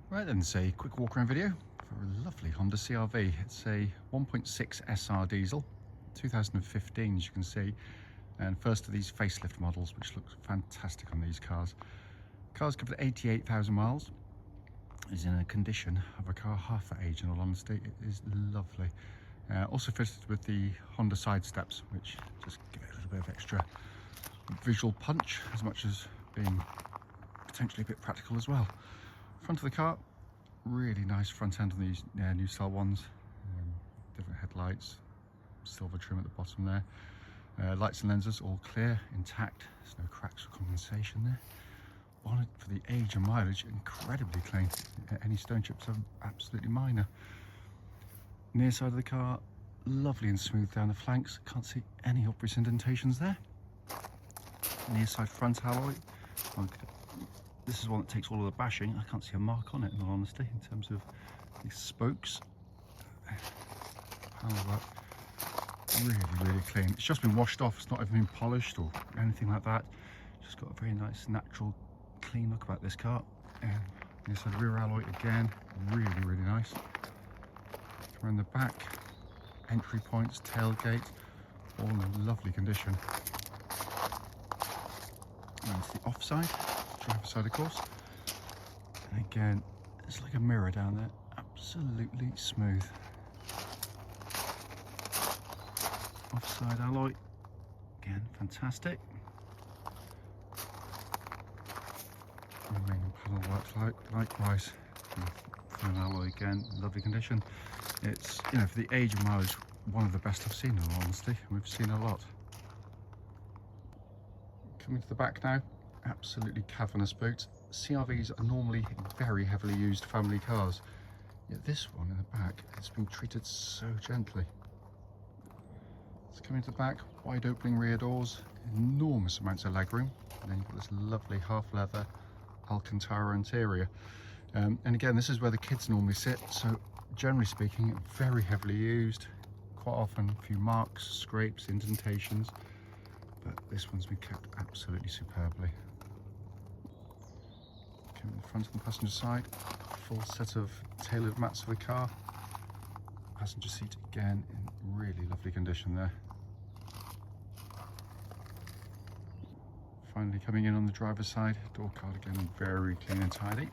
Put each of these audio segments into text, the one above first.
Right then, it's a quick walk around video for a lovely Honda CR-V. It's a 1.6 SR diesel, 2015 as you can see, and first of these facelift models, which looks fantastic on these cars. Car's covered 88,000 miles. Is in a condition of a car half that age, in all honesty. It is lovely. Also fitted with the Honda side steps, which just give it a little bit of extra visual punch, as much as being potentially a bit practical as well. Front of the car, really nice front end on these new style ones. Different headlights, silver trim at the bottom there. Lights and lenses all clear, intact. There's no cracks or condensation there. Bonnet, for the age and mileage, incredibly clean. Any stone chips are absolutely minor. Near side of the car, lovely and smooth down the flanks. Can't see any obvious indentations there. Near side front alloy. This is one that takes all of the bashing. I can't see a mark on it, in all honesty, in terms of these spokes. Really clean. It's just been washed off. It's not even been polished or anything like that. Just got a very nice, natural, clean look about this car. And this rear alloy again, really nice. Around the back, entry points, tailgate, all in lovely condition. And it's the offside, driver's side of course. And again, it's like a mirror down there, absolutely smooth. Offside alloy, again, fantastic. Remaining panel works likewise. Front alloy again, lovely condition. It's, you know, for the age of mileage, one of the best I've seen, in all honesty. We've seen a lot. Coming to the back now, absolutely cavernous boots. CR-Vs are normally very heavily used family cars, yet this one in the back has been treated so gently. So coming to the back, wide opening rear doors, enormous amounts of legroom, and then you've got this lovely half leather Alcantara interior. And again, this is where the kids normally sit, so generally speaking, very heavily used. Quite often a few marks, scrapes, indentations, but this one's been kept absolutely superbly. Coming to the front of the passenger side, full set of tailored mats for the car. Passenger seat again in really lovely condition there. Finally coming in on the driver's side, door card again very clean and tidy.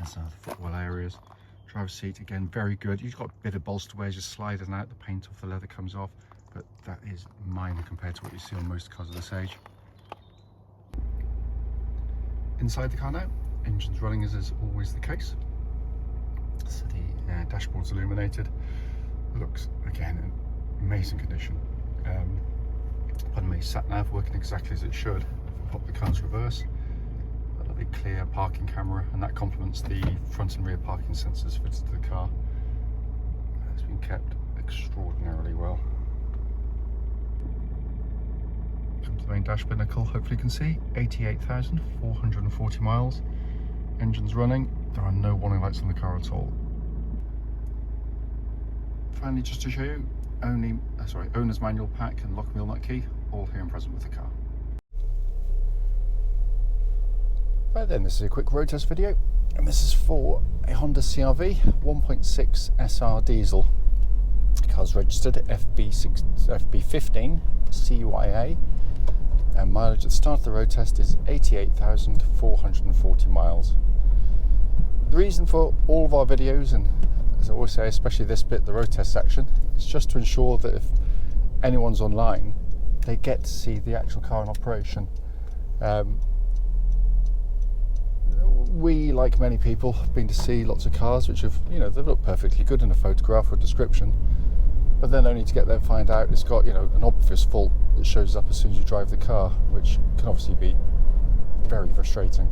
As are the footwell areas. Driver's seat again very good. You've got a bit of bolster wear just sliding out, the paint off the leather comes off, but that is minor compared to what you see on most cars of this age. Inside the car now, engine's running as is always the case. So the dashboard's illuminated. Looks again in amazing condition. Pardon me, sat nav working exactly as it should. Pop the car's reverse. A lovely clear parking camera, and that complements the front and rear parking sensors fitted to the car. It's been kept extraordinarily well. Come to the main dash binnacle, hopefully you can see 88,440 miles. Engine's running. There are no warning lights on the car at all. Finally, just to show you, owner's manual pack and lock and wheel nut key, all here and present with the car. Right then, this is a quick road test video, and this is for a Honda CR-V 1.6 SR diesel. The car's registered at FB15CYH, and mileage at the start of the road test is 88,440 miles. The reason for all of our videos, and as I always say, especially this bit, the road test section, is just to ensure that if anyone's online, they get to see the actual car in operation. We, like many people, have been to see lots of cars which have, you know, they look perfectly good in a photograph or a description, but then only to get there and find out it's got, you know, an obvious fault that shows up as soon as you drive the car, which can obviously be very frustrating.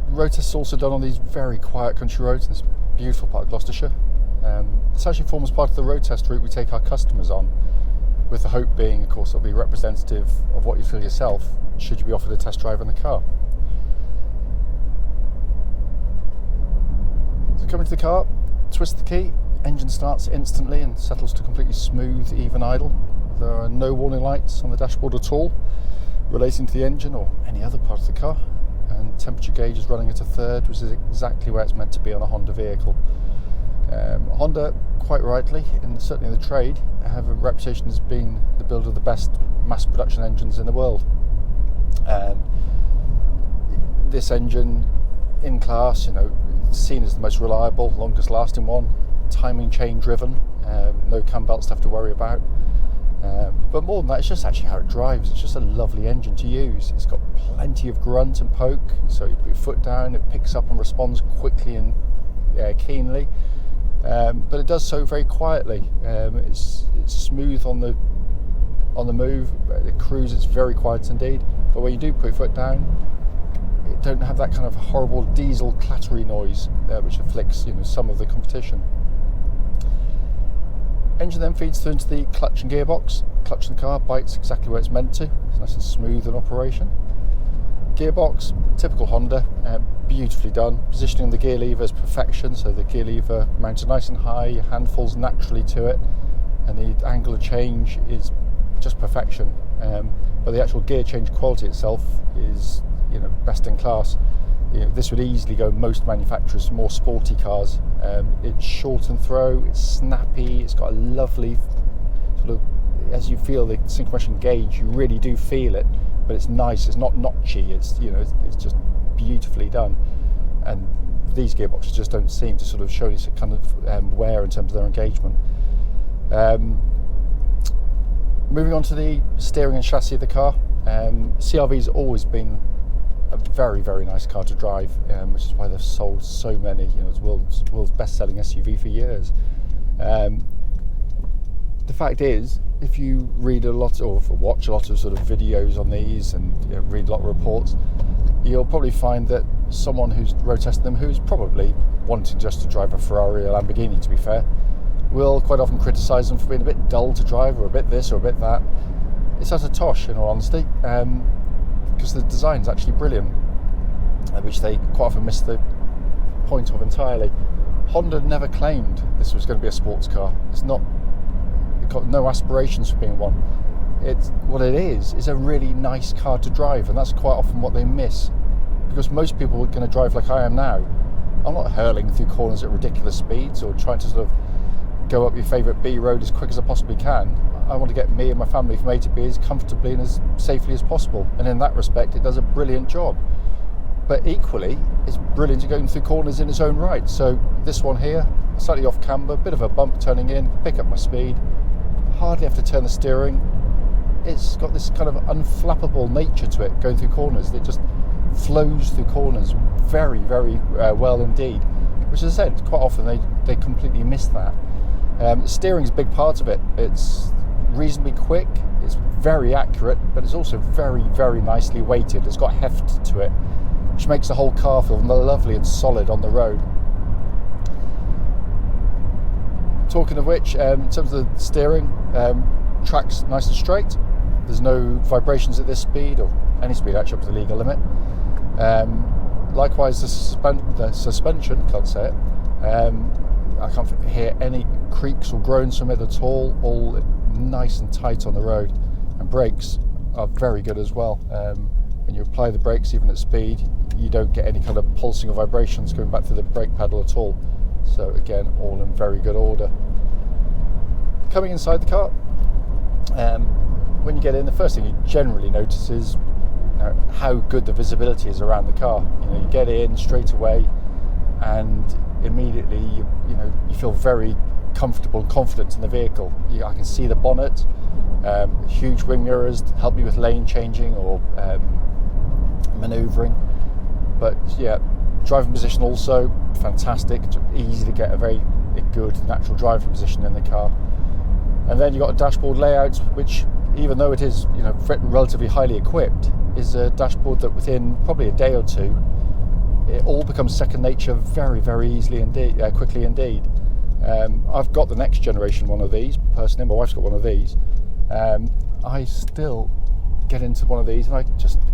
Road tests also done on these very quiet country roads in this beautiful part of Gloucestershire. This actually forms part of the road test route we take our customers on, with the hope being, of course, it'll be representative of what you feel yourself should you be offered a test drive in the car. So coming to the car, twist the key, engine starts instantly and settles to completely smooth, even idle. There are no warning lights on the dashboard at all. relating to the engine or any other part of the car, and temperature gauge is running at a third, which is exactly where it's meant to be on a Honda vehicle. Honda, quite rightly, and certainly in the trade, have a reputation as being the builder of the best mass production engines in the world. This engine in class, seen as the most reliable, longest lasting one, timing chain driven, no cam belts to have to worry about. But more than that, it's just actually how it drives. It's just a lovely engine to use. It's got plenty of grunt and poke, so you put your foot down, it picks up and responds quickly and keenly. But it does so very quietly. It's smooth on the move. The cruise, it's very quiet indeed. But when you do put your foot down, it don't have that kind of horrible diesel clattery noise which afflicts some of the competition. Engine then feeds through into the clutch and gearbox. Clutch in the car bites exactly where it's meant to. It's nice and smooth in operation. Gearbox, typical Honda, beautifully done. Positioning the gear lever is perfection, so the gear lever mounted nice and high, your hand falls naturally to it, and the angle of change is just perfection. But the actual gear change quality itself is, best in class. This would easily go most manufacturers' more sporty cars. It's short and throw, it's snappy, it's got a lovely sort of, as you feel the synchronization gauge, you really do feel it, but it's nice, it's not notchy, it's just beautifully done. And these gearboxes just don't seem to sort of show any kind of wear in terms of their engagement. Moving on to the steering and chassis of the car, CR-V's always been a very, very nice car to drive, which is why they've sold so many. It's world's best-selling SUV for years. The fact is, if you read a lot or watch a lot of sort of videos on these and read a lot of reports, you'll probably find that someone who's road testing them, who's probably wanting just to drive a Ferrari or Lamborghini, to be fair, will quite often criticise them for being a bit dull to drive, or a bit this or a bit that. It's utter tosh, in all honesty, because the design's actually brilliant, which they quite often miss the point of entirely. Honda never claimed this was going to be a sports car. It's not. It got no aspirations for being one. What it is a really nice car to drive, and that's quite often what they miss, because most people are going to drive like I am now. I'm not hurling through corners at ridiculous speeds or trying to sort of go up your favourite B road as quick as I possibly can. I want to get me and my family from A to B as comfortably and as safely as possible, and in that respect it does a brilliant job. But equally, it's brilliant at going through corners in its own right. So this one here, slightly off camber, bit of a bump turning in, pick up my speed, hardly have to turn the steering. It's got this kind of unflappable nature to it going through corners. It just flows through corners very, very well indeed, which, as I said, quite often they completely miss that. Steering's a big part of it. It's reasonably quick, it's very accurate, but it's also very, very nicely weighted. It's got heft to it, which makes the whole car feel lovely and solid on the road. Talking of which, in terms of the steering, track's nice and straight. There's no vibrations at this speed, or any speed actually up to the legal limit. Likewise, the suspension, can't say it, I can't hear any creaks or groans from it at all nice and tight on the road. And brakes are very good as well. When you apply the brakes, even at speed, you don't get any kind of pulsing or vibrations going back through the brake pedal at all. So again, all in very good order. Coming inside the car, when you get in, the first thing you generally notice is how good the visibility is around the car. You get in straight away, and immediately you feel very comfortable and confident in the vehicle. I can see the bonnet, huge wing mirrors to help me with lane changing or manoeuvring. But yeah, driving position also fantastic. It's easy to get a very good natural driving position in the car. And then you've got a dashboard layout, which, even though it is relatively highly equipped, is a dashboard that within probably a day or two, it all becomes second nature very, very easily indeed, quickly indeed. I've got the next generation one of these personally. My wife's got one of these. I still get into one of these, and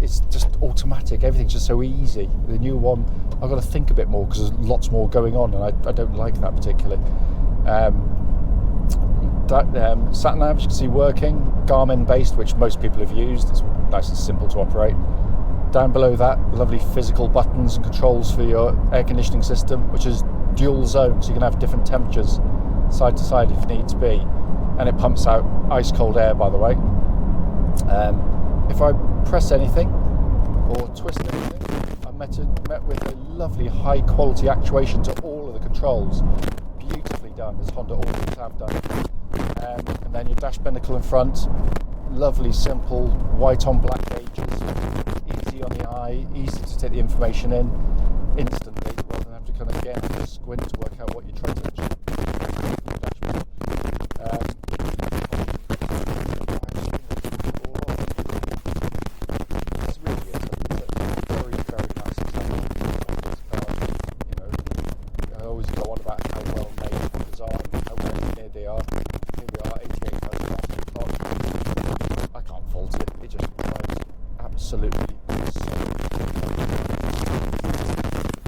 it's just automatic. Everything's just so easy. The new one, I've got to think a bit more because there's lots more going on, and I don't like that particularly. sat nav, as you can see, working, Garmin based, which most people have used. It's nice and simple to operate. Down below that, lovely physical buttons and controls for your air conditioning system, which is dual zone, so you can have different temperatures side to side if need to be, and it pumps out ice cold air, by the way. If I press anything or twist anything, I'm met with a lovely high quality actuation to all of the controls. Beautifully done, as Honda always have done. And then your dash binnacle in front, lovely simple white on black gauges, easy on the eye, easy to take the information in instantly rather than have to kind of again have to squint to work out what you're trying to achieve. It's really is a very, very nice example of this car. You know, I always go on about how well made cars are and how well engineered they are. Here we are, 88,000 miles per clock. I can't fault it. It just drives absolutely solid.